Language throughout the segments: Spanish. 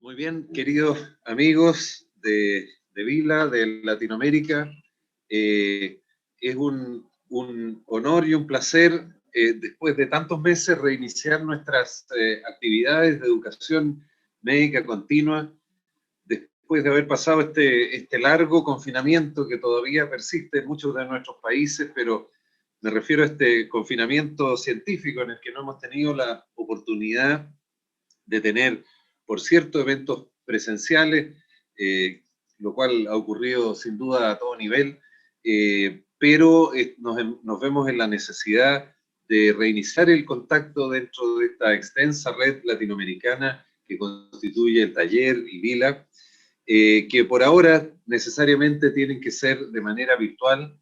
Muy bien, queridos amigos de Vila, de Latinoamérica, es un honor y un placer, después de tantos meses, reiniciar nuestras actividades de educación médica continua, después de haber pasado este largo confinamiento que todavía persiste en muchos de nuestros países, pero me refiero a este confinamiento científico en el que no hemos tenido la oportunidad de tener, por cierto, eventos presenciales, lo cual ha ocurrido sin duda a todo nivel, pero nos vemos en la necesidad de reiniciar el contacto dentro de esta extensa red latinoamericana que constituye el taller y Vila, que por ahora necesariamente tienen que ser de manera virtual.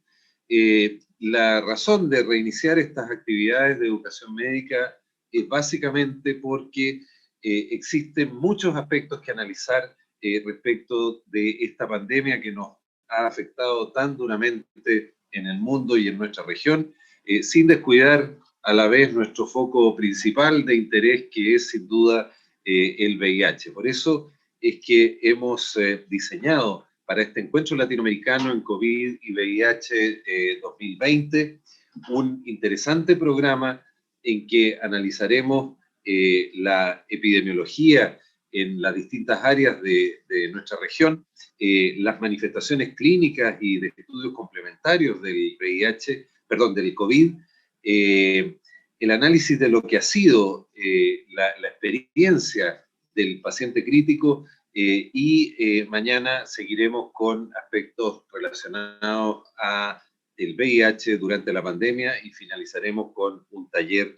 La razón de reiniciar estas actividades de educación médica es básicamente porque existen muchos aspectos que analizar respecto de esta pandemia que nos ha afectado tan duramente en el mundo y en nuestra región, sin descuidar a la vez nuestro foco principal de interés, que es sin duda el VIH. Por eso es que hemos diseñado para este encuentro latinoamericano en COVID y VIH 2020 un interesante programa en que analizaremos la epidemiología en las distintas áreas de nuestra región, las manifestaciones clínicas y de estudios complementarios del VIH, perdón, del COVID, el análisis de lo que ha sido la experiencia del paciente crítico, y mañana seguiremos con aspectos relacionados a el VIH durante la pandemia y finalizaremos con un taller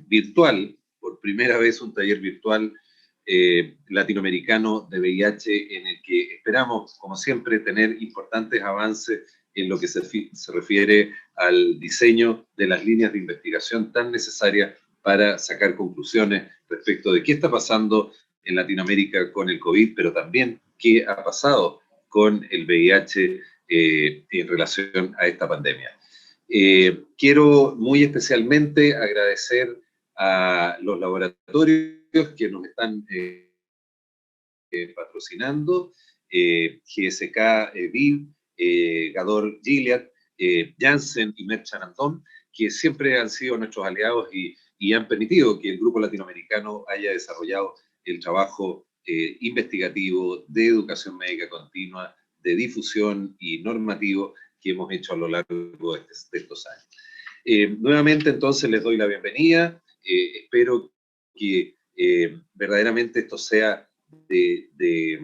virtual, por primera vez un taller virtual latinoamericano de VIH, en el que esperamos, como siempre, tener importantes avances en lo que se refiere al diseño de las líneas de investigación tan necesarias para sacar conclusiones respecto de qué está pasando en Latinoamérica con el COVID, pero también qué ha pasado con el VIH en relación a esta pandemia. Quiero muy especialmente agradecer a los laboratorios que nos están patrocinando, GSK, VIV, Gador Gilead, Janssen y Merck Shannon, que siempre han sido nuestros aliados y han permitido que el grupo latinoamericano haya desarrollado el trabajo investigativo de educación médica continua, de difusión y normativo que hemos hecho a lo largo de estos años. Nuevamente, entonces, les doy la bienvenida. Espero que verdaderamente esto sea de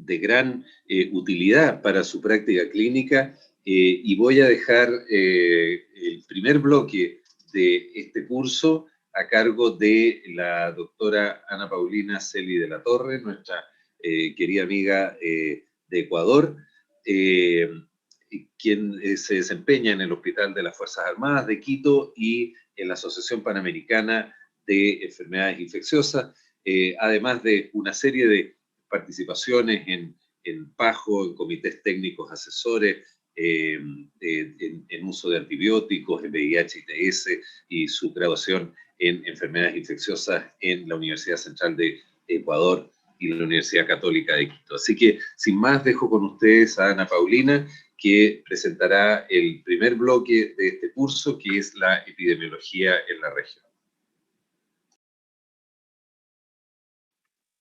gran utilidad para su práctica clínica, y voy a dejar el primer bloque de este curso a cargo de la doctora Ana Paulina Celi de la Torre, nuestra querida amiga de Ecuador, quien se desempeña en el Hospital de las Fuerzas Armadas de Quito y en la Asociación Panamericana de Enfermedades Infecciosas, además de una serie de participaciones en PAJO, en comités técnicos asesores, en uso de antibióticos, en VIH y TS, y su graduación en enfermedades infecciosas en la Universidad Central de Ecuador y la Universidad Católica de Quito. Así que, sin más, dejo con ustedes a Ana Paulina, que presentará el primer bloque de este curso, que es la epidemiología en la región.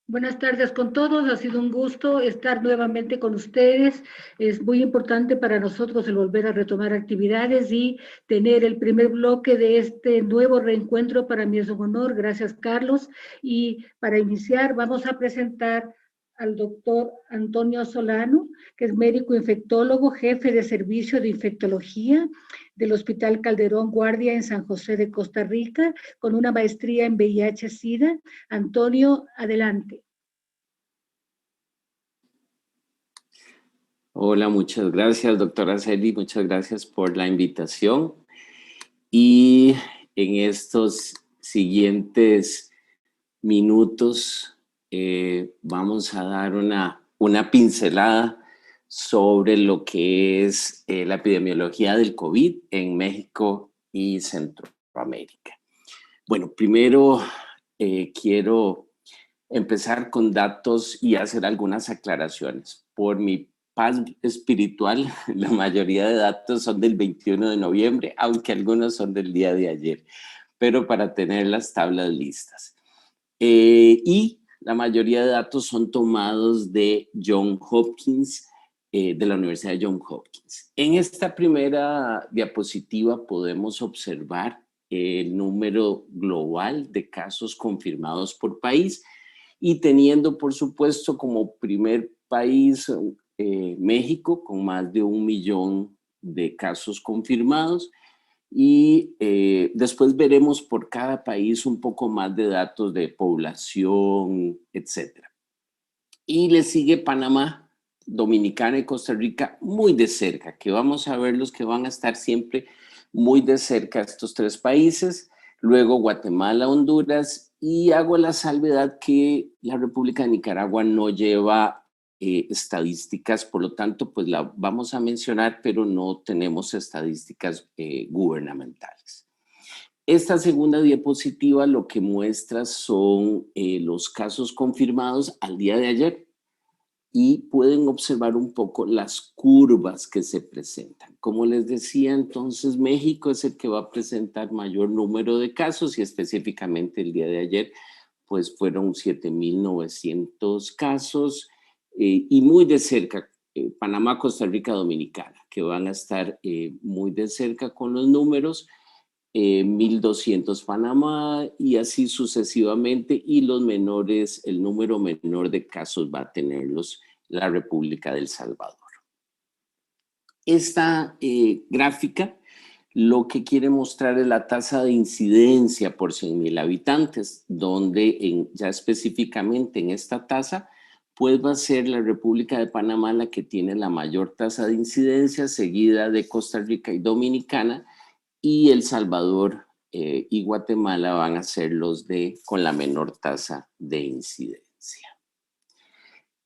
Buenas tardes con todos, ha sido un gusto estar nuevamente con ustedes. Es muy importante para nosotros el volver a retomar actividades y tener el primer bloque de este nuevo reencuentro. Para mí es un honor, gracias Carlos. Y para iniciar vamos a presentar al doctor Antonio Solano, que es médico infectólogo, jefe de servicio de infectología del Hospital Calderón Guardia en San José de Costa Rica, con una maestría en VIH-Sida. Antonio, adelante. Hola, muchas gracias, doctora Celi, muchas gracias por la invitación. Y en estos siguientes minutos vamos a dar una pincelada sobre lo que es la epidemiología del COVID en México y Centroamérica. Bueno, primero quiero empezar con datos y hacer algunas aclaraciones. Por mi paz espiritual, la mayoría de datos son del 21 de noviembre, aunque algunos son del día de ayer, pero para tener las tablas listas. Y la mayoría de datos son tomados de Johns Hopkins, de la Universidad de Johns Hopkins. En esta primera diapositiva podemos observar el número global de casos confirmados por país y teniendo, por supuesto, como primer país México, con más de 1 millón de casos confirmados. Y después veremos por cada país un poco más de datos de población, etc. Y le sigue Panamá, Dominicana y Costa Rica muy de cerca, que vamos a ver los que van a estar siempre muy de cerca estos tres países. Luego Guatemala, Honduras, y hago la salvedad que la República de Nicaragua no lleva estadísticas, por lo tanto, pues la vamos a mencionar, pero no tenemos estadísticas gubernamentales. Esta segunda diapositiva lo que muestra son los casos confirmados al día de ayer y pueden observar un poco las curvas que se presentan. Como les decía, entonces México es el que va a presentar mayor número de casos y específicamente el día de ayer pues fueron 7,900 casos y muy de cerca Panamá, Costa Rica, Dominicana, que van a estar muy de cerca con los números. 1,200 Panamá y así sucesivamente, y los menores, el número menor de casos va a tenerlos la República del Salvador. Esta gráfica lo que quiere mostrar es la tasa de incidencia por 100,000 habitantes, donde ya específicamente en esta tasa pues va a ser la República de Panamá la que tiene la mayor tasa de incidencia, seguida de Costa Rica y Dominicana, y El Salvador y Guatemala van a ser los con la menor tasa de incidencia.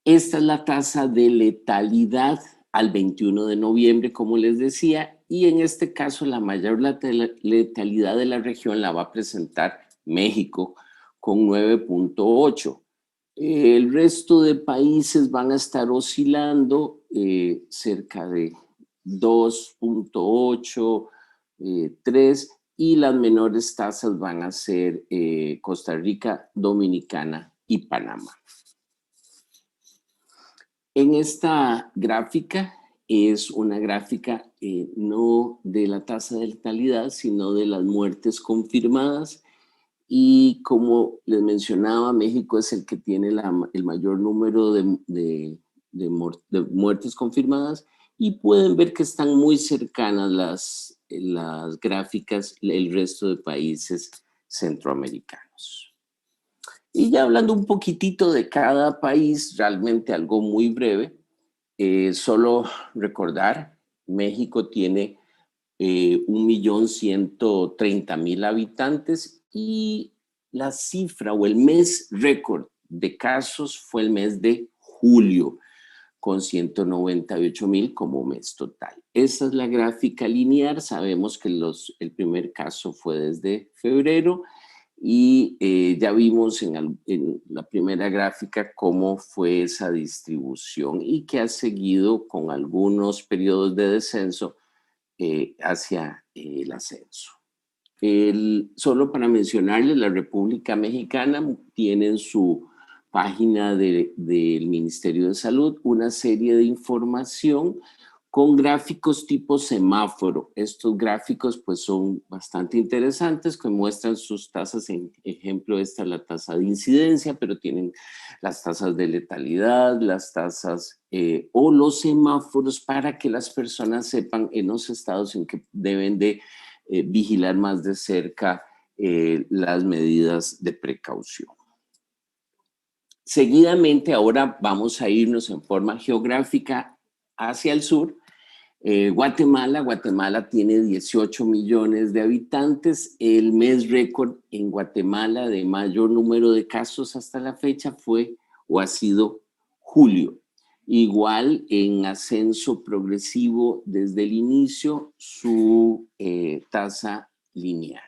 Esta es la tasa de letalidad al 21 de noviembre, como les decía, y en este caso la mayor letalidad de la región la va a presentar México con 9,8. El resto de países van a estar oscilando cerca de 2,8, 3, y las menores tasas van a ser Costa Rica, Dominicana y Panamá. En esta gráfica es una gráfica no de la tasa de letalidad, sino de las muertes confirmadas. Y como les mencionaba, México es el que tiene el mayor número de muertes confirmadas, y pueden ver que están muy cercanas las gráficas el resto de países centroamericanos. Y ya hablando un poquitito de cada país, realmente algo muy breve, solo recordar, México tiene 1,130,000 habitantes y la cifra o el mes récord de casos fue el mes de julio, con 198,000 como mes total. Esa es la gráfica lineal. Sabemos que el primer caso fue desde febrero y ya vimos en la primera gráfica cómo fue esa distribución y que ha seguido con algunos periodos de descenso hacia el ascenso. Solo para mencionarles, la República Mexicana tiene en su página del Ministerio de Salud una serie de información con gráficos tipo semáforo. Estos gráficos pues son bastante interesantes, que muestran sus tasas. En ejemplo, esta es la tasa de incidencia, pero tienen las tasas de letalidad, las tasas o los semáforos para que las personas sepan en los estados en que deben de vigilar más de cerca las medidas de precaución. Seguidamente, ahora vamos a irnos en forma geográfica hacia el sur. Guatemala tiene 18 millones de habitantes. El mes récord en Guatemala de mayor número de casos hasta la fecha fue o ha sido julio. Igual en ascenso progresivo desde el inicio su tasa lineal.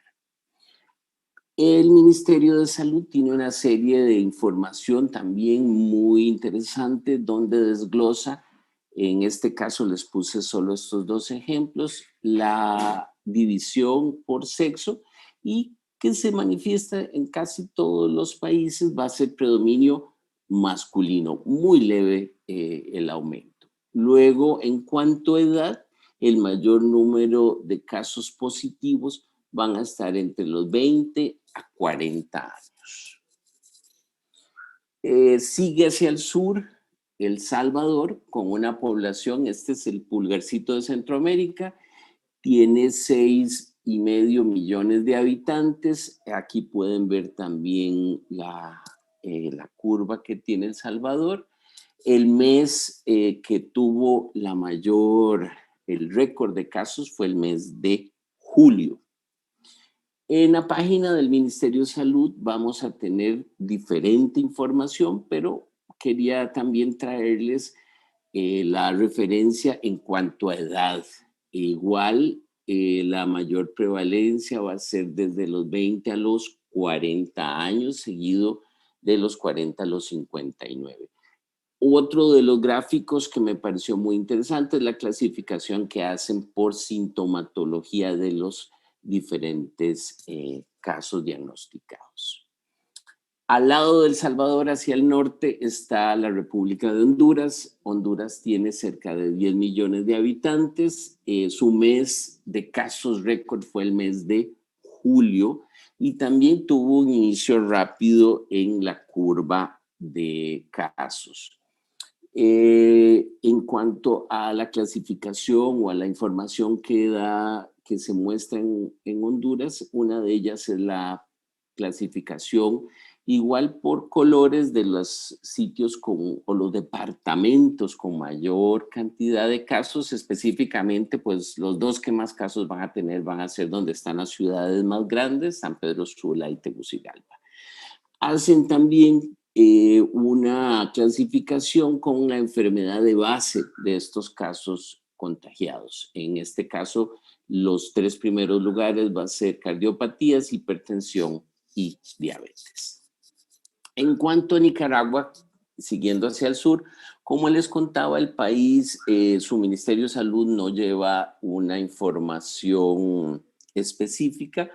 El Ministerio de Salud tiene una serie de información también muy interesante donde desglosa, en este caso les puse solo estos dos ejemplos, la división por sexo y que se manifiesta en casi todos los países, va a ser predominio masculino, muy leve el aumento. Luego, en cuanto a edad, el mayor número de casos positivos van a estar entre los 20 a 40 años. Sigue hacia el sur El Salvador con una población, este es el pulgarcito de Centroamérica, tiene 6,5 millones de habitantes. Aquí pueden ver también la curva que tiene El Salvador. El mes que tuvo el récord de casos fue el mes de julio. En la página del Ministerio de Salud vamos a tener diferente información, pero quería también traerles la referencia en cuanto a edad. Igual, la mayor prevalencia va a ser desde los 20 a los 40 años, seguido de los 40 a los 59. Otro de los gráficos que me pareció muy interesante es la clasificación que hacen por sintomatología de los diferentes casos diagnosticados. Al lado de El Salvador, hacia el norte, está la República de Honduras. Honduras tiene cerca de 10 millones de habitantes. Su mes de casos récord fue el mes de julio y también tuvo un inicio rápido en la curva de casos. En cuanto a la clasificación o a la información que se muestra en Honduras, una de ellas es la clasificación igual por colores de los sitios o los departamentos con mayor cantidad de casos. Específicamente, pues los dos que más casos van a tener van a ser donde están las ciudades más grandes, San Pedro Sula y Tegucigalpa. Hacen también una clasificación con la enfermedad de base de estos casos contagiados. En este caso, los 3 primeros lugares va a ser cardiopatías, hipertensión y diabetes. En cuanto a Nicaragua, siguiendo hacia el sur, como les contaba, el país, su Ministerio de Salud no lleva una información específica.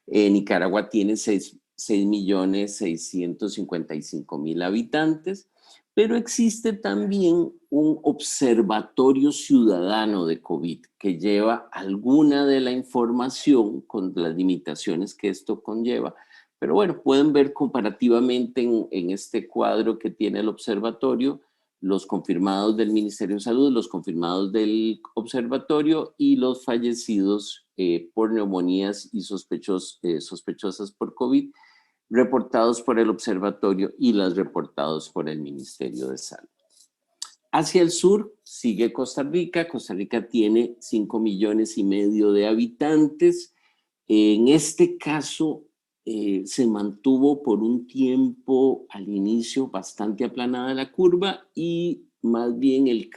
Nicaragua tiene 6.655.000 habitantes, pero existe también un observatorio ciudadano de COVID que lleva alguna de la información con las limitaciones que esto conlleva. Pero bueno, pueden ver comparativamente en este cuadro que tiene el observatorio, los confirmados del Ministerio de Salud, los confirmados del observatorio y los fallecidos por neumonías y sospechosas por COVID, reportados por el observatorio y las reportados por el Ministerio de Salud. Hacia el sur sigue Costa Rica. Costa Rica tiene 5,5 millones de habitantes. En este caso, se mantuvo por un tiempo al inicio bastante aplanada la curva y más bien el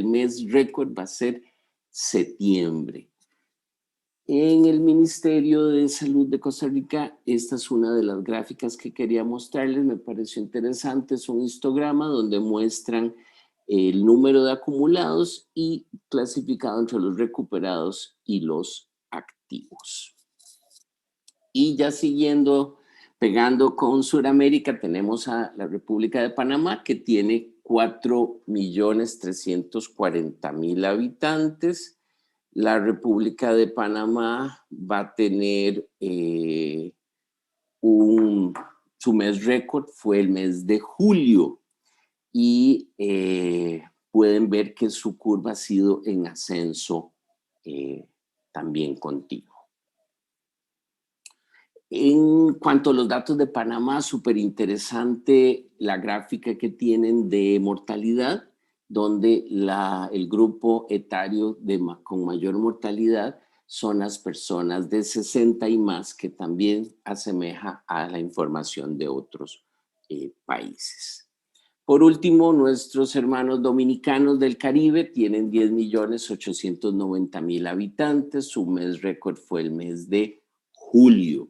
mes récord va a ser septiembre. En el Ministerio de Salud de Costa Rica, esta es una de las gráficas que quería mostrarles, me pareció interesante, es un histograma donde muestran el número de acumulados y clasificado entre los recuperados y los activos. Y ya siguiendo, pegando con Sudamérica, tenemos a la República de Panamá, que tiene 4.340.000 habitantes. La República de Panamá va a tener su mes récord fue el mes de julio y pueden ver que su curva ha sido en ascenso también continuo. En cuanto a los datos de Panamá, súper interesante la gráfica que tienen de mortalidad, donde el grupo etario con mayor mortalidad son las personas de 60 y más, que también asemeja a la información de otros países. Por último, nuestros hermanos dominicanos del Caribe tienen 10.890.000 habitantes. Su mes récord fue el mes de julio.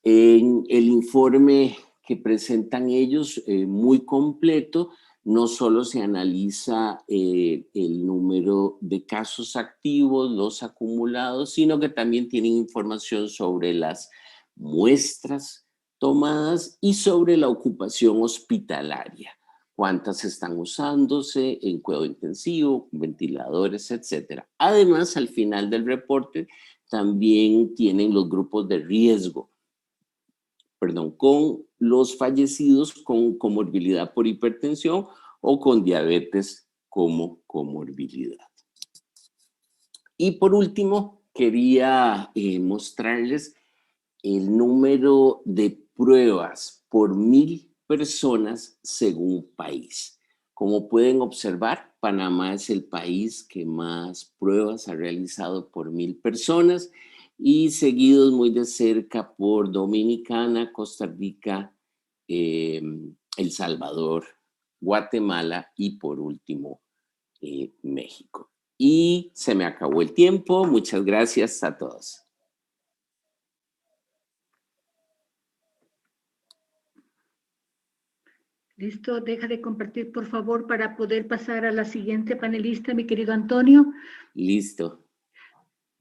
En el informe que presentan ellos, muy completo, no solo se analiza el número de casos activos, los acumulados, sino que también tienen información sobre las muestras tomadas y sobre la ocupación hospitalaria. Cuántas están usándose en cuidado intensivo, ventiladores, etc. Además, al final del reporte también tienen los grupos de riesgo, con los fallecidos con comorbilidad por hipertensión o con diabetes como comorbilidad. Y por último, quería mostrarles el número de pruebas por 1000 personas según país. Como pueden observar, Panamá es el país que más pruebas ha realizado por 1000 personas y seguidos muy de cerca por Dominicana, Costa Rica, El Salvador, Guatemala y por último México. Y se me acabó el tiempo. Muchas gracias a todos. Listo, deja de compartir, por favor, para poder pasar a la siguiente panelista, mi querido Antonio. Listo.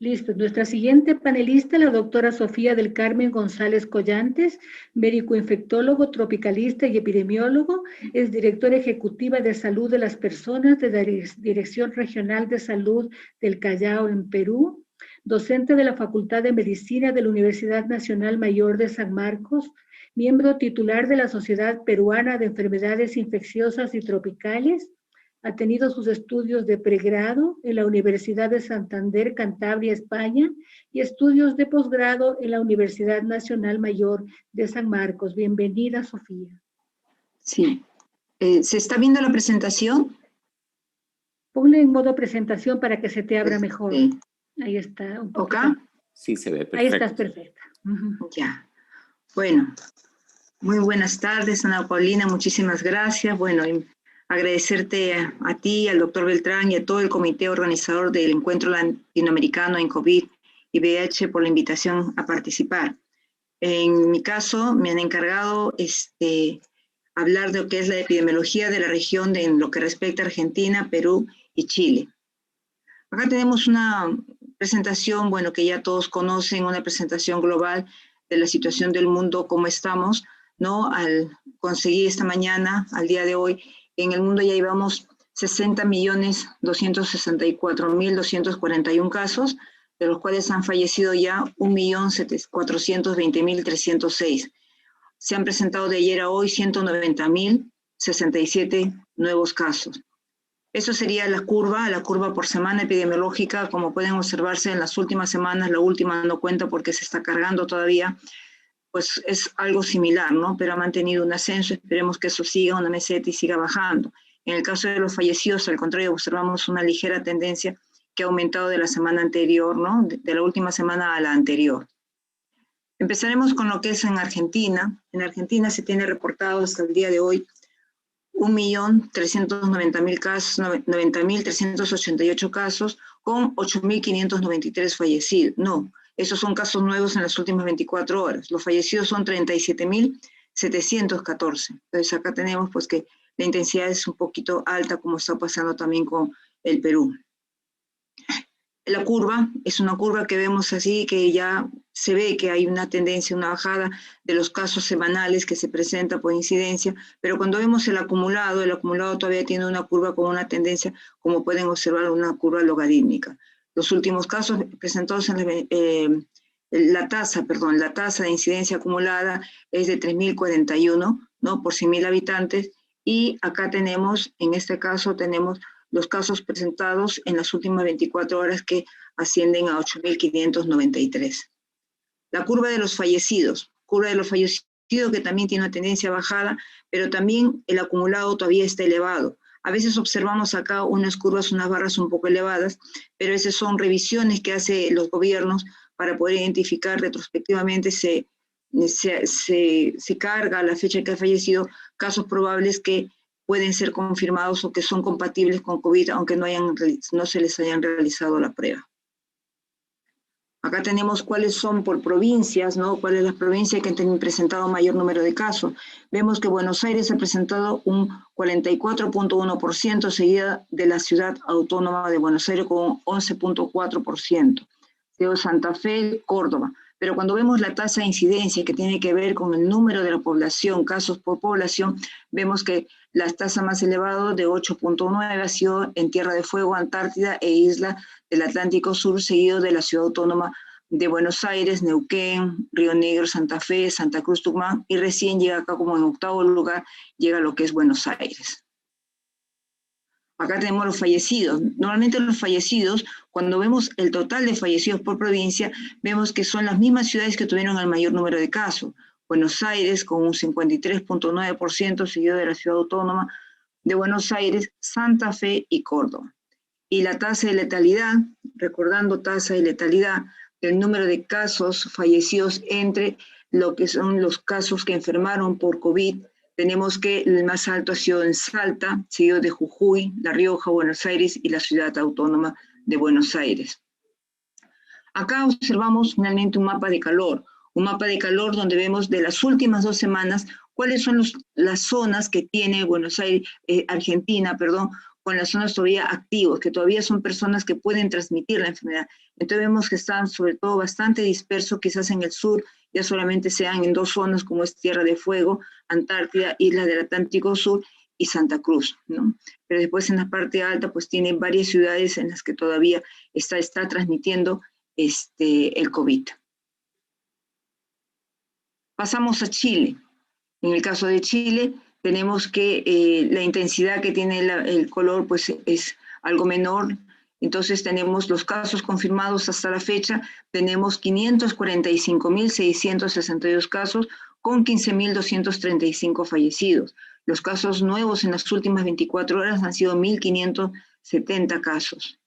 Listo. Nuestra siguiente panelista, la doctora Sofía del Carmen González Collantes, médico infectólogo, tropicalista y epidemiólogo, es directora ejecutiva de salud de las personas de la Dirección Regional de Salud del Callao en Perú, docente de la Facultad de Medicina de la Universidad Nacional Mayor de San Marcos, miembro titular de la Sociedad Peruana de Enfermedades Infecciosas y Tropicales. Ha tenido sus estudios de pregrado en la Universidad de Santander, Cantabria, España, y estudios de posgrado en la Universidad Nacional Mayor de San Marcos. Bienvenida, Sofía. Sí. ¿Se está viendo la presentación? Ponle en modo presentación para que se te abra mejor. Ahí está. ¿Acá? Sí, se ve perfecto. Ahí estás perfecta. Ya. Bueno, muy buenas tardes, Ana Paulina. Muchísimas gracias. Bueno, agradecerte a ti, al doctor Beltrán y a todo el comité organizador del Encuentro Latinoamericano en COVID y VIH por la invitación a participar. En mi caso, me han encargado hablar de lo que es la epidemiología de la región en lo que respecta a Argentina, Perú y Chile. Acá tenemos una presentación, bueno, que ya todos conocen, una presentación global de la situación del mundo, cómo estamos, ¿no? Al conseguir esta mañana, al día de hoy, en el mundo ya llevamos 60.264.241 casos, de los cuales han fallecido ya 1.420.306. Se han presentado de ayer a hoy 190.067 nuevos casos. Eso sería la curva por semana epidemiológica. Como pueden observarse en las últimas semanas, la última no cuenta porque se está cargando todavía, pues es algo similar, ¿no? Pero ha mantenido un ascenso, esperemos que eso siga una meseta y siga bajando. En el caso de los fallecidos, al contrario, observamos una ligera tendencia que ha aumentado de la semana anterior, ¿no? De la última semana a la anterior. Empezaremos con lo que es en Argentina. En Argentina se tiene reportado hasta el día de hoy 1.390.000 casos, 90.388 casos, con 8.593 fallecidos. No, esos son casos nuevos en las últimas 24 horas. Los fallecidos son 37.714. Entonces acá tenemos pues que la intensidad es un poquito alta, como está pasando también con el Perú. La curva es una curva que vemos así, que ya se ve que hay una tendencia, una bajada de los casos semanales que se presenta por incidencia, pero cuando vemos el acumulado todavía tiene una curva con una tendencia, como pueden observar, una curva logarítmica. Los últimos casos presentados en la tasa de incidencia acumulada es de 3.041, ¿no? Por 100.000 habitantes, y acá tenemos, en este caso tenemos los casos presentados en las últimas 24 horas que ascienden a 8.593. La curva de los fallecidos que también tiene una tendencia bajada, pero también el acumulado todavía está elevado. A veces observamos acá unas curvas, unas barras un poco elevadas, pero esas son revisiones que hacen los gobiernos para poder identificar retrospectivamente, se carga a la fecha que ha fallecido casos probables que pueden ser confirmados o que son compatibles con COVID, aunque no se les hayan realizado la prueba. Acá tenemos cuáles son por provincias, ¿no? Cuáles las provincias que han presentado mayor número de casos. Vemos que Buenos Aires ha presentado un 44.1%, seguida de la ciudad autónoma de Buenos Aires con un 11.4%. Luego Santa Fe, Córdoba. Pero cuando vemos la tasa de incidencia que tiene que ver con el número de la población, casos por población, vemos que la tasa más elevada de 8.9 ha sido en Tierra de Fuego, Antártida e Isla del Atlántico Sur, seguido de la ciudad autónoma de Buenos Aires, Neuquén, Río Negro, Santa Fe, Santa Cruz, Tucumán, y recién llega acá como en 8º lugar, llega lo que es Buenos Aires. Acá tenemos los fallecidos. Normalmente los fallecidos, cuando vemos el total de fallecidos por provincia, vemos que son las mismas ciudades que tuvieron el mayor número de casos. Buenos Aires con un 53.9%, seguido de la ciudad autónoma de Buenos Aires, Santa Fe y Córdoba. Y la tasa de letalidad, recordando tasa de letalidad del número de casos fallecidos entre lo que son los casos que enfermaron por COVID, tenemos que el más alto ha sido en Salta, seguido de Jujuy, La Rioja, Buenos Aires y la ciudad autónoma de Buenos Aires. Acá observamos finalmente un mapa de calor donde vemos de las últimas 2 semanas cuáles son las zonas que tiene Buenos Aires, Argentina, con las zonas todavía activos, que todavía son personas que pueden transmitir la enfermedad. Entonces vemos que están sobre todo bastante dispersos, quizás en el sur ya solamente sean en 2 zonas como es Tierra de Fuego, Antártida, Isla del Atlántico Sur y Santa Cruz, ¿no? Pero después en la parte alta pues tienen varias ciudades en las que todavía está transmitiendo el COVID. Pasamos a Chile. En el caso de Chile tenemos que la intensidad que tiene el color pues es algo menor. Entonces tenemos los casos confirmados hasta la fecha, tenemos 545.662 casos con 15.235 fallecidos. Los casos nuevos en las últimas 24 horas han sido 1.570 casos.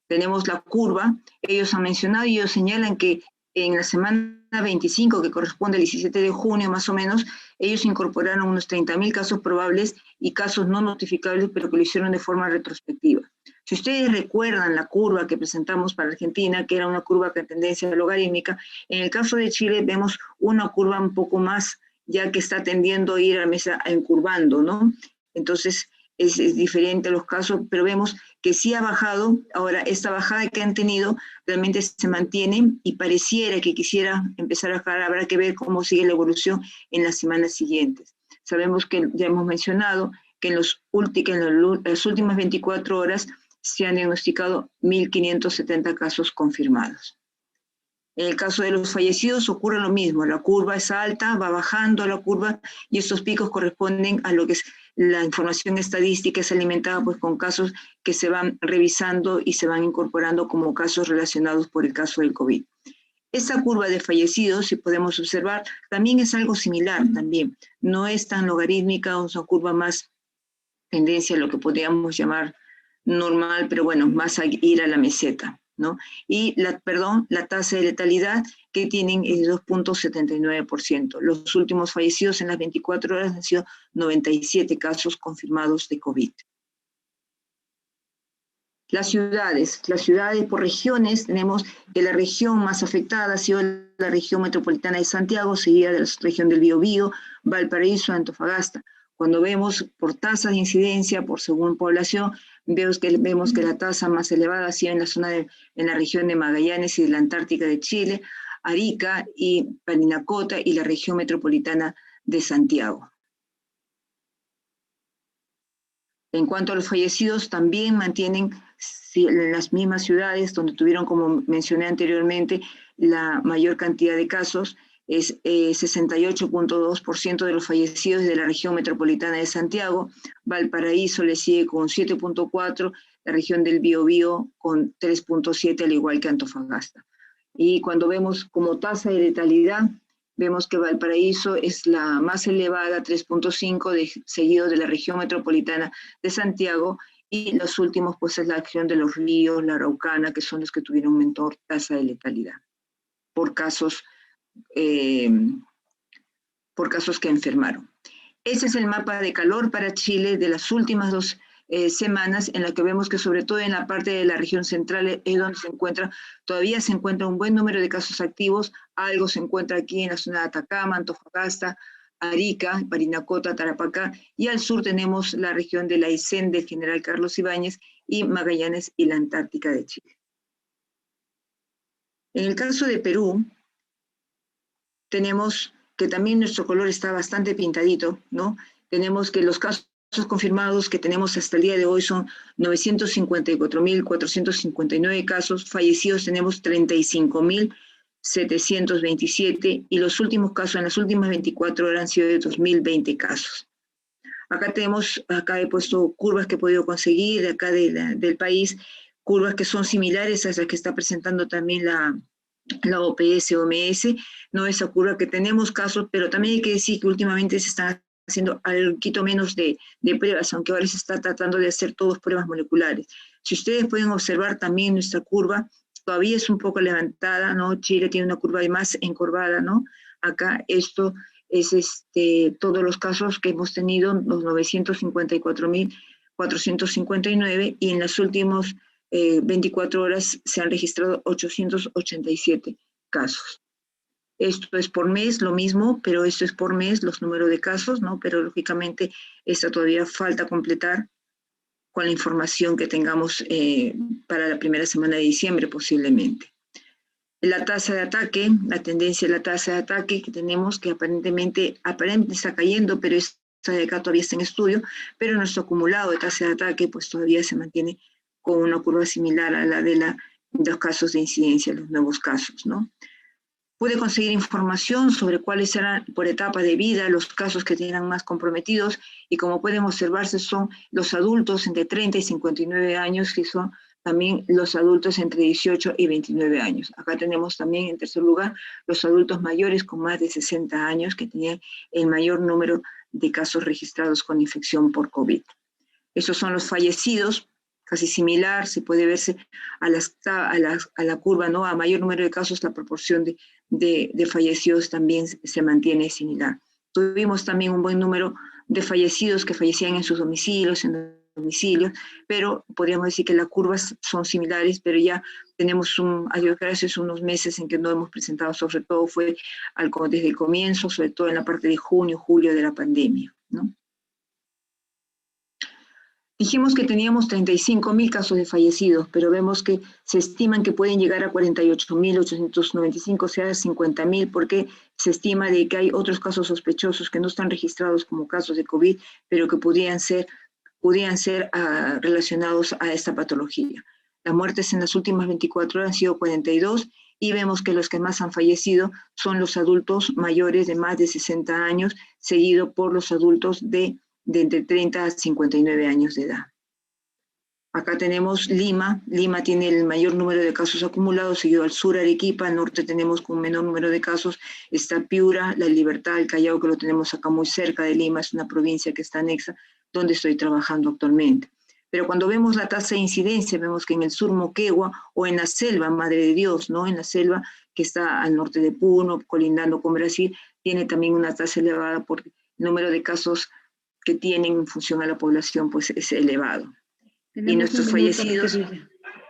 Tenemos la curva, ellos han mencionado y ellos señalan que en la semana 25, que corresponde al 17 de junio más o menos, ellos incorporaron unos 30.000 casos probables y casos no notificables, pero que lo hicieron de forma retrospectiva. Si ustedes recuerdan la curva que presentamos para Argentina, que era una curva con tendencia logarítmica, en el caso de Chile vemos una curva un poco más, ya que está tendiendo a ir a la mesa encurvando, ¿no? Entonces es diferente los casos, pero vemos que sí ha bajado. Ahora, esta bajada que han tenido realmente se mantiene y pareciera que quisiera empezar a bajar. Habrá que ver cómo sigue la evolución en las semanas siguientes. Sabemos que ya hemos mencionado que en las últimas 24 horas se han diagnosticado 1.570 casos confirmados. En el caso de los fallecidos ocurre lo mismo, la curva es alta, va bajando la curva y estos picos corresponden a lo que es la información estadística, es alimentada pues con casos que se van revisando y se van incorporando como casos relacionados por el caso del COVID. Esta curva de fallecidos, si podemos observar, también es algo similar también, no es tan logarítmica, es una curva más tendencia a lo que podríamos llamar normal, pero bueno, más a ir a la meseta, ¿no? Y la tasa de letalidad que tienen es 2.79%. Los últimos fallecidos en las 24 horas han sido 97 casos confirmados de COVID. Las ciudades por regiones, tenemos que la región más afectada ha sido la región metropolitana de Santiago, seguida de la región del Biobío, Valparaíso, Antofagasta. Cuando vemos por tasas de incidencia, por según población, vemos que la tasa más elevada ha sido en la región de Magallanes y de la Antártica de Chile, Arica y Parinacota y la región metropolitana de Santiago. En cuanto a los fallecidos, también mantienen las mismas ciudades donde tuvieron, como mencioné anteriormente, la mayor cantidad de casos. Es 68.2% de los fallecidos de la región metropolitana de Santiago. Valparaíso le sigue con 7.4%, la región del Biobío con 3.7%, al igual que Antofagasta. Y cuando vemos como tasa de letalidad, vemos que Valparaíso es la más elevada, 3.5%, seguido de la región metropolitana de Santiago, y los últimos pues es la región de Los Ríos, la Araucana, que son los que tuvieron menor tasa de letalidad por casos que enfermaron. Ese es el mapa de calor para Chile de las últimas 2 semanas, en la que vemos que sobre todo en la parte de la región central es donde todavía se encuentra un buen número de casos activos. Algo se encuentra aquí en la zona de Atacama, Antofagasta, Arica, Parinacota, Tarapacá, y al sur tenemos la región de la Aysén del General Carlos Ibáñez y Magallanes y la Antártica de Chile. En el caso de Perú, tenemos que también nuestro color está bastante pintadito, ¿no? Tenemos que los casos confirmados que tenemos hasta el día de hoy son 954.459 casos, fallecidos tenemos 35.727 y los últimos casos en las últimas 24 horas han sido de 2.020 casos. Acá he puesto curvas que he podido conseguir de acá del país, curvas que son similares a las que está presentando también la OPS-OMS, no esa curva que tenemos casos, pero también hay que decir que últimamente se están haciendo algo menos de pruebas, aunque ahora se está tratando de hacer todas pruebas moleculares. Si ustedes pueden observar también nuestra curva, todavía es un poco levantada, ¿no? Chile tiene una curva más encorvada, ¿no? Acá esto es todos los casos que hemos tenido, los 954.459, y en las últimas 24 horas se han registrado 887 casos. Esto es por mes, lo mismo, pero esto es por mes, los números de casos, ¿no? Pero lógicamente esta todavía falta completar con la información que tengamos para la primera semana de diciembre posiblemente. La tasa de ataque, la tendencia de la tasa de ataque que tenemos, que aparentemente está cayendo, pero esta de acá todavía está en estudio, pero nuestro acumulado de tasa de ataque pues todavía se mantiene con una curva similar a la de los casos de incidencia, los nuevos casos, ¿no? Pude conseguir información sobre cuáles eran por etapa de vida los casos que tenían más comprometidos, y como pueden observarse son los adultos entre 30 y 59 años, que son también los adultos entre 18 y 29 años. Acá tenemos también en tercer lugar los adultos mayores con más de 60 años que tenían el mayor número de casos registrados con infección por COVID. Estos son los fallecidos, casi similar, se puede verse a la curva, ¿no? A mayor número de casos, la proporción de fallecidos también se mantiene similar. Tuvimos también un buen número de fallecidos que fallecían en sus domicilios, pero podríamos decir que las curvas son similares, pero ya tenemos a Dios gracias, unos meses en que no hemos presentado, sobre todo fue desde el comienzo, sobre todo en la parte de junio, julio de la pandemia, ¿no? Dijimos que teníamos 35.000 casos de fallecidos, pero vemos que se estiman que pueden llegar a 48.895, o sea, 50.000, porque se estima de que hay otros casos sospechosos que no están registrados como casos de COVID, pero que podrían ser relacionados a esta patología. Las muertes en las últimas 24 horas han sido 42, y vemos que los que más han fallecido son los adultos mayores de más de 60 años, seguido por los adultos de entre 30 a 59 años de edad. Acá tenemos Lima. Lima tiene el mayor número de casos acumulados, seguido al sur Arequipa. Al norte tenemos con menor número de casos. Está Piura, La Libertad, el Callao, que lo tenemos acá muy cerca de Lima. Es una provincia que está anexa, donde estoy trabajando actualmente. Pero cuando vemos la tasa de incidencia, vemos que en el sur Moquegua o en la selva, Madre de Dios, ¿no? En la selva que está al norte de Puno, colindando con Brasil, tiene también una tasa elevada porque el número de casos que tienen en función a la población pues es elevado. Y nuestros fallecidos,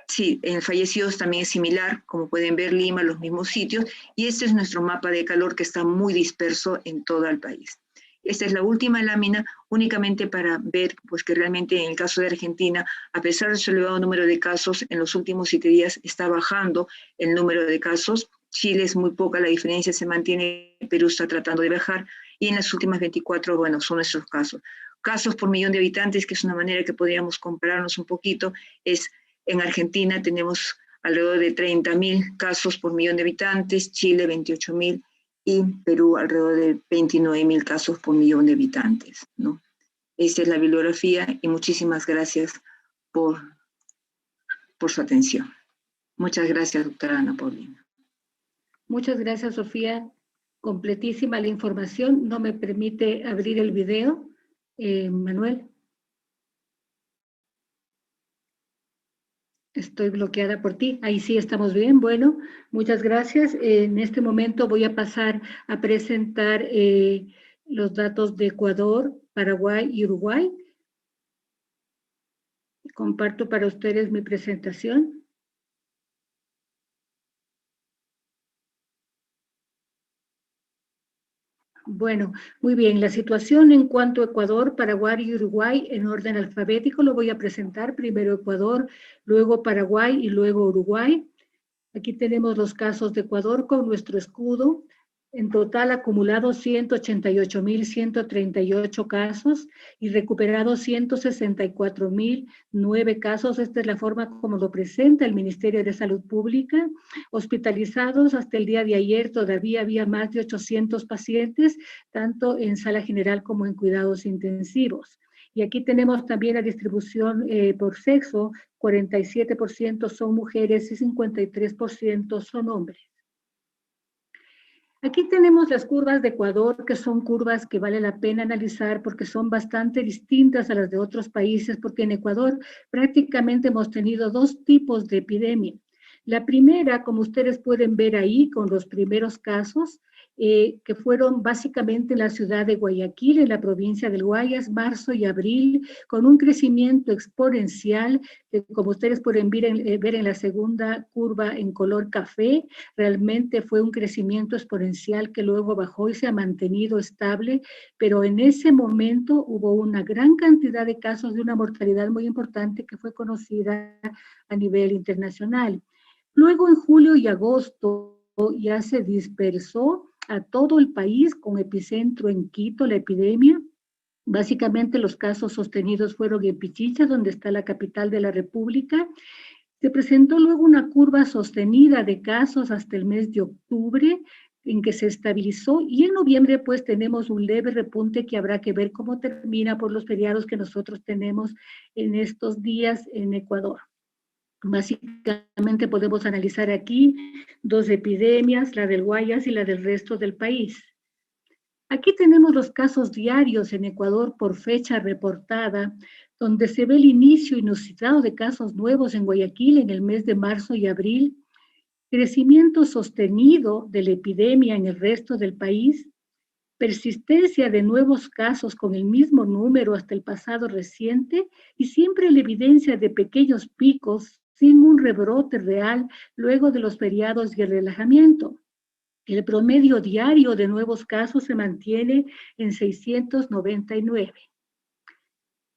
sí, en fallecidos también es similar, como pueden ver Lima, los mismos sitios, y este es nuestro mapa de calor que está muy disperso en todo el país. Esta es la última lámina, únicamente para ver pues que realmente en el caso de Argentina, a pesar de su elevado número de casos, en los últimos 7 días está bajando el número de casos. Chile es muy poca, la diferencia se mantiene, Perú está tratando de bajar, y en las últimas 24, bueno, son nuestros casos. Casos por millón de habitantes, que es una manera que podríamos compararnos un poquito, es en Argentina tenemos alrededor de 30.000 casos por millón de habitantes, Chile 28.000 y Perú alrededor de 29.000 casos por millón de habitantes, ¿no? Esta es la bibliografía y muchísimas gracias por su atención. Muchas gracias, doctora Ana Paulina. Muchas gracias, Sofía. Completísima la información. No me permite abrir el video. Manuel. Estoy bloqueada por ti. Ahí sí estamos bien. Bueno, muchas gracias. En este momento voy a pasar a presentar los datos de Ecuador, Paraguay y Uruguay. Comparto para ustedes mi presentación. Bueno, muy bien. La situación en cuanto a Ecuador, Paraguay y Uruguay en orden alfabético lo voy a presentar. Primero Ecuador, luego Paraguay y luego Uruguay. Aquí tenemos los casos de Ecuador con nuestro escudo. En total acumulados 188.138 casos y recuperados 164.009 casos. Esta es la forma como lo presenta el Ministerio de Salud Pública. Hospitalizados hasta el día de ayer todavía había más de 800 pacientes, tanto en sala general como en cuidados intensivos. Y aquí tenemos también la distribución por sexo, 47% son mujeres y 53% son hombres. Aquí tenemos las curvas de Ecuador, que son curvas que vale la pena analizar porque son bastante distintas a las de otros países, porque en Ecuador prácticamente hemos tenido dos tipos de epidemia. La primera, como ustedes pueden ver ahí, con los primeros casos, que fueron básicamente en la ciudad de Guayaquil, en la provincia del Guayas, marzo y abril, con un crecimiento exponencial, que como ustedes pueden ver en la segunda curva en color café, realmente fue un crecimiento exponencial que luego bajó y se ha mantenido estable, pero en ese momento hubo una gran cantidad de casos de una mortalidad muy importante que fue conocida a nivel internacional. Luego en julio y agosto ya se dispersó a todo el país con epicentro en Quito, la epidemia. Básicamente los casos sostenidos fueron en Pichincha, donde está la capital de la República. Se presentó luego una curva sostenida de casos hasta el mes de octubre, en que se estabilizó, y en noviembre pues tenemos un leve repunte que habrá que ver cómo termina por los feriados que nosotros tenemos en estos días en Ecuador. Básicamente podemos analizar aquí dos epidemias, la del Guayas y la del resto del país. Aquí tenemos los casos diarios en Ecuador por fecha reportada, donde se ve el inicio inusitado de casos nuevos en Guayaquil en el mes de marzo y abril, crecimiento sostenido de la epidemia en el resto del país, persistencia de nuevos casos con el mismo número hasta el pasado reciente y siempre la evidencia de pequeños picos sin un rebrote real luego de los feriados y el relajamiento. El promedio diario de nuevos casos se mantiene en 699.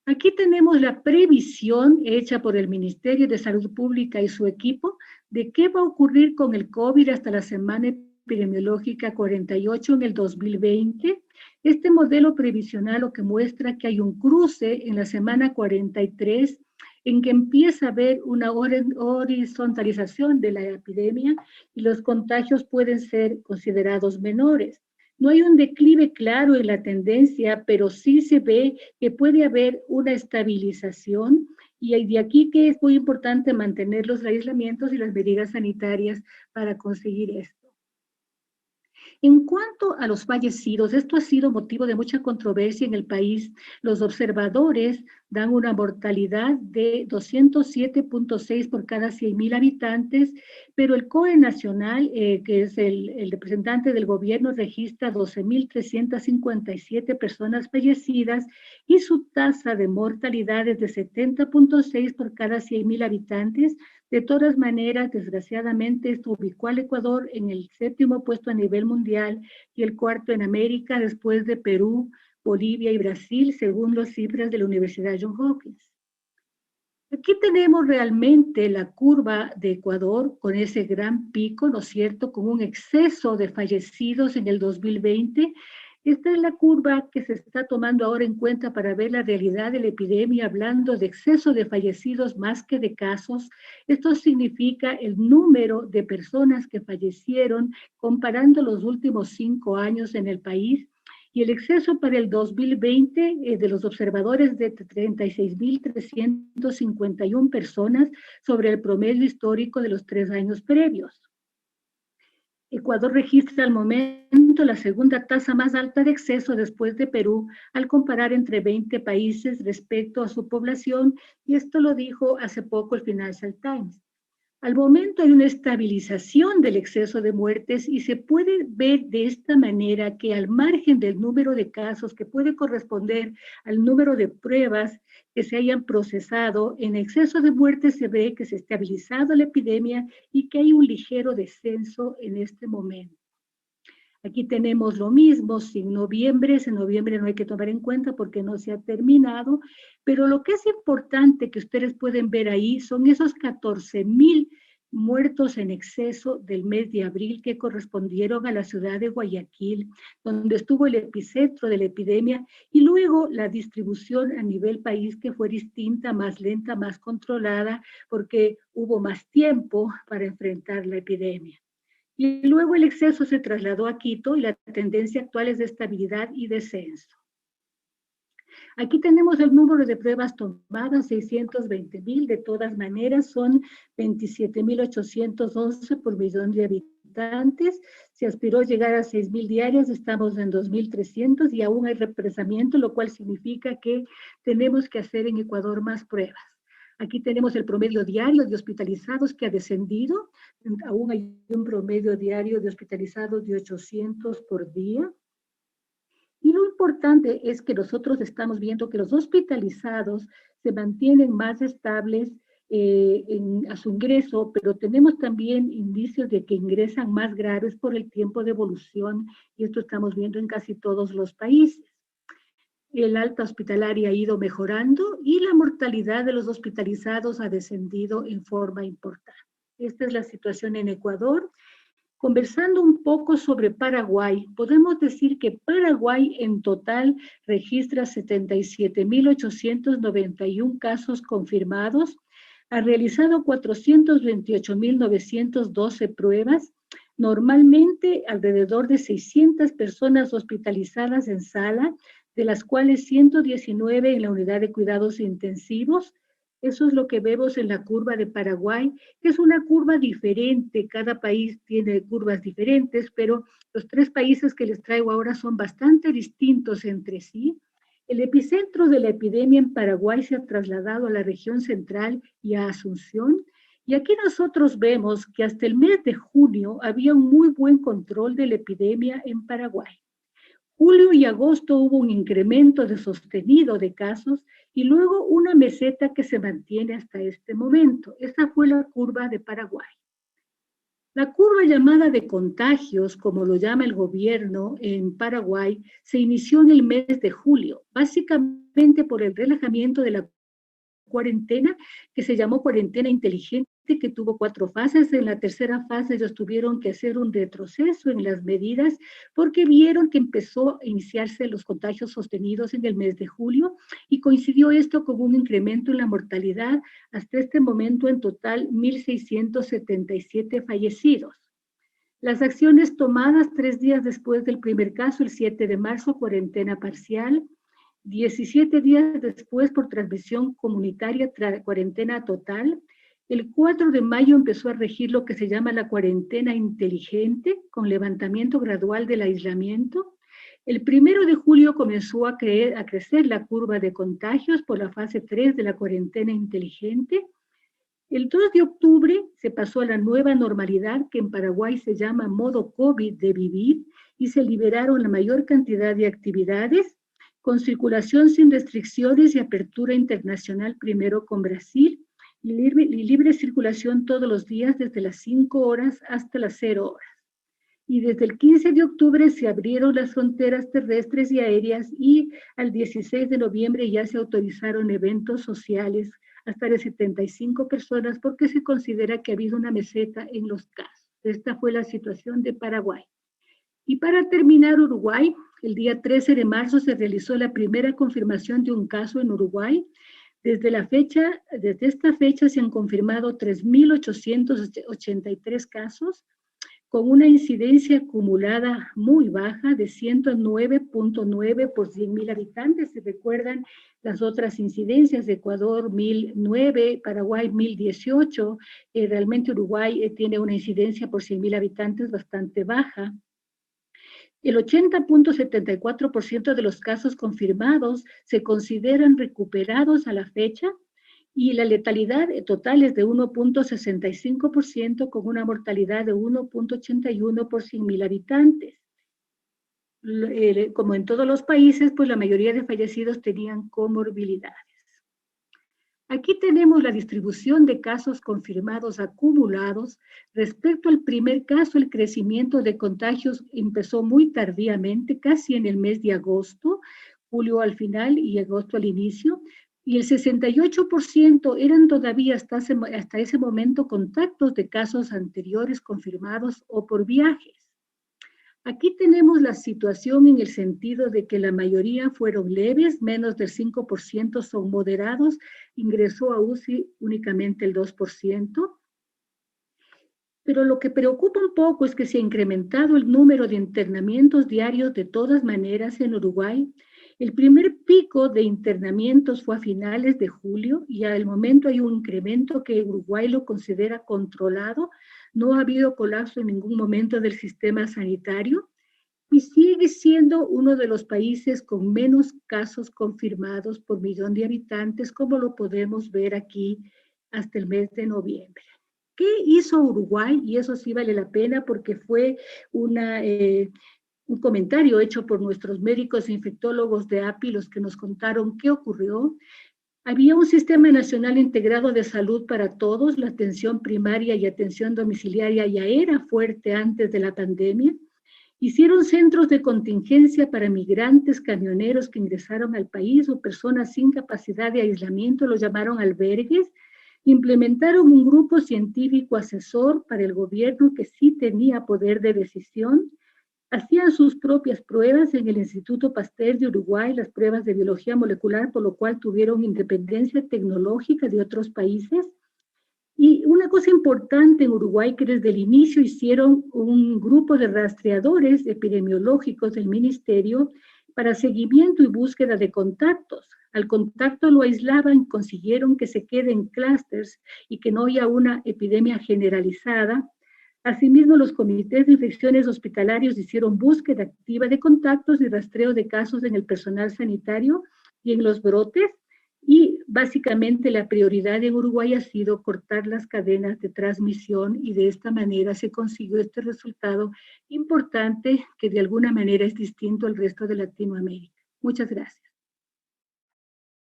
Aquí tenemos la previsión hecha por el Ministerio de Salud Pública y su equipo de qué va a ocurrir con el COVID hasta la semana epidemiológica 48 en el 2020. Este modelo previsional lo que muestra que hay un cruce en la semana 43 en que empieza a haber una horizontalización de la epidemia y los contagios pueden ser considerados menores. No hay un declive claro en la tendencia, pero sí se ve que puede haber una estabilización y de aquí que es muy importante mantener los aislamientos y las medidas sanitarias para conseguir esto. En cuanto a los fallecidos, esto ha sido motivo de mucha controversia en el país. Los observadores dan una mortalidad de 207.6 por cada 100.000 habitantes, pero el COE nacional, que es el representante del gobierno, registra 12.357 personas fallecidas y su tasa de mortalidad es de 70.6 por cada 100.000 habitantes. De todas maneras, desgraciadamente, esto ubicó al Ecuador en el 7º puesto a nivel mundial y el 4º en América, después de Perú, Bolivia y Brasil, según las cifras de la Universidad Johns Hopkins. Aquí tenemos realmente la curva de Ecuador con ese gran pico, ¿no es cierto?, con un exceso de fallecidos en el 2020. Esta es la curva que se está tomando ahora en cuenta para ver la realidad de la epidemia, hablando de exceso de fallecidos más que de casos. Esto significa el número de personas que fallecieron comparando los últimos 5 años en el país. Y el exceso para el 2020 de los observadores de 36.351 personas sobre el promedio histórico de los 3 años previos. Ecuador registra al momento la segunda tasa más alta de exceso después de Perú al comparar entre 20 países respecto a su población, y esto lo dijo hace poco el Financial Times. Al momento hay una estabilización del exceso de muertes y se puede ver de esta manera que al margen del número de casos que puede corresponder al número de pruebas que se hayan procesado. En exceso de muertes se ve que se ha estabilizado la epidemia y que hay un ligero descenso en este momento. Aquí tenemos lo mismo, en noviembre no hay que tomar en cuenta porque no se ha terminado, pero lo que es importante que ustedes pueden ver ahí son esos 14,000 muertos en exceso del mes de abril que correspondieron a la ciudad de Guayaquil, donde estuvo el epicentro de la epidemia, y luego la distribución a nivel país que fue distinta, más lenta, más controlada, porque hubo más tiempo para enfrentar la epidemia. Y luego el exceso se trasladó a Quito y la tendencia actual es de estabilidad y descenso. Aquí tenemos el número de pruebas tomadas, 620,000, de todas maneras son 27,811 por millón de habitantes. Se aspiró llegar a 6,000 diarias, estamos en 2,300 y aún hay represamiento, lo cual significa que tenemos que hacer en Ecuador más pruebas. Aquí tenemos el promedio diario de hospitalizados que ha descendido. Aún hay un promedio diario de hospitalizados de 800 por día. Y lo importante es que nosotros estamos viendo que los hospitalizados se mantienen más estables a su ingreso, pero tenemos también indicios de que ingresan más graves por el tiempo de evolución, y esto estamos viendo en casi todos los países. El alta hospitalaria ha ido mejorando y la mortalidad de los hospitalizados ha descendido en forma importante. Esta es la situación en Ecuador. Conversando un poco sobre Paraguay, podemos decir que Paraguay en total registra 77,891 casos confirmados, ha realizado 428,912 pruebas, normalmente alrededor de 600 personas hospitalizadas en sala, de las cuales 119 en la unidad de cuidados intensivos. Eso es lo que vemos en la curva de Paraguay, que es una curva diferente. Cada país tiene curvas diferentes, pero los tres países que les traigo ahora son bastante distintos entre sí. El epicentro de la epidemia en Paraguay se ha trasladado a la región central y a Asunción. Y aquí nosotros vemos que hasta el mes de junio había un muy buen control de la epidemia en Paraguay. Julio y agosto hubo un incremento sostenido de casos y luego una meseta que se mantiene hasta este momento. Esta fue la curva de Paraguay. La curva llamada de contagios, como lo llama el gobierno en Paraguay, se inició en el mes de julio, básicamente por el relajamiento de la cuarentena, que se llamó cuarentena inteligente, que tuvo 4 fases. En la tercera fase ellos tuvieron que hacer un retroceso en las medidas porque vieron que empezó a iniciarse los contagios sostenidos en el mes de julio y coincidió esto con un incremento en la mortalidad. Hasta este momento en total 1,677 fallecidos. Las acciones tomadas 3 días después del primer caso, el 7 de marzo, cuarentena parcial. 17 días después, por transmisión comunitaria, cuarentena total. El 4 de mayo empezó a regir lo que se llama la cuarentena inteligente, con levantamiento gradual del aislamiento. El 1 de julio comenzó a crecer la curva de contagios por la fase 3 de la cuarentena inteligente. El 2 de octubre se pasó a la nueva normalidad, que en Paraguay se llama modo COVID de vivir, y se liberaron la mayor cantidad de actividades, con circulación sin restricciones y apertura internacional primero con Brasil, y libre circulación todos los días desde las 5 horas hasta las 0 horas. Y desde el 15 de octubre se abrieron las fronteras terrestres y aéreas y al 16 de noviembre ya se autorizaron eventos sociales hasta de 75 personas porque se considera que ha habido una meseta en los casos. Esta fue la situación de Paraguay. Y para terminar, Uruguay, el día 13 de marzo se realizó la primera confirmación de un caso en Uruguay. Desde esta fecha se han confirmado 3,883 casos, con una incidencia acumulada muy baja de 109.9 por 100,000 habitantes. Se recuerdan las otras incidencias de Ecuador, 1,009, Paraguay, 1,018. Realmente Uruguay tiene una incidencia por 100,000 habitantes bastante baja. El 80.74% de los casos confirmados se consideran recuperados a la fecha y la letalidad total es de 1.65% con una mortalidad de 1.81 por 100,000 habitantes. Como en todos los países, pues la mayoría de fallecidos tenían comorbilidades. Aquí tenemos la distribución de casos confirmados acumulados. Respecto al primer caso, el crecimiento de contagios empezó muy tardíamente, casi en el mes de agosto, julio al final y agosto al inicio, y el 68% eran todavía hasta ese momento contactos de casos anteriores confirmados o por viajes. Aquí tenemos la situación en el sentido de que la mayoría fueron leves, menos del 5% son moderados, ingresó a UCI únicamente el 2%. Pero lo que preocupa un poco es que se ha incrementado el número de internamientos diarios de todas maneras en Uruguay. El primer pico de internamientos fue a finales de julio y al momento hay un incremento que Uruguay lo considera controlado. No ha habido colapso en ningún momento del sistema sanitario y sigue siendo uno de los países con menos casos confirmados por millón de habitantes, como lo podemos ver aquí hasta el mes de noviembre. ¿Qué hizo Uruguay? Y eso sí vale la pena porque fue un comentario hecho por nuestros médicos e infectólogos de API, los que nos contaron qué ocurrió. Había un sistema nacional integrado de salud para todos, la atención primaria y atención domiciliaria ya era fuerte antes de la pandemia. Hicieron centros de contingencia para migrantes, camioneros que ingresaron al país o personas sin capacidad de aislamiento, los llamaron albergues. Implementaron un grupo científico asesor para el gobierno que sí tenía poder de decisión. Hacían sus propias pruebas en el Instituto Pasteur de Uruguay, las pruebas de biología molecular, por lo cual tuvieron independencia tecnológica de otros países. Y una cosa importante en Uruguay, que desde el inicio hicieron un grupo de rastreadores epidemiológicos del ministerio para seguimiento y búsqueda de contactos. Al contacto lo aislaban, consiguieron que se quede en clústeres y que no haya una epidemia generalizada. Asimismo, los comités de infecciones hospitalarios hicieron búsqueda activa de contactos y rastreo de casos en el personal sanitario y en los brotes. Y básicamente la prioridad en Uruguay ha sido cortar las cadenas de transmisión y de esta manera se consiguió este resultado importante que de alguna manera es distinto al resto de Latinoamérica. Muchas gracias.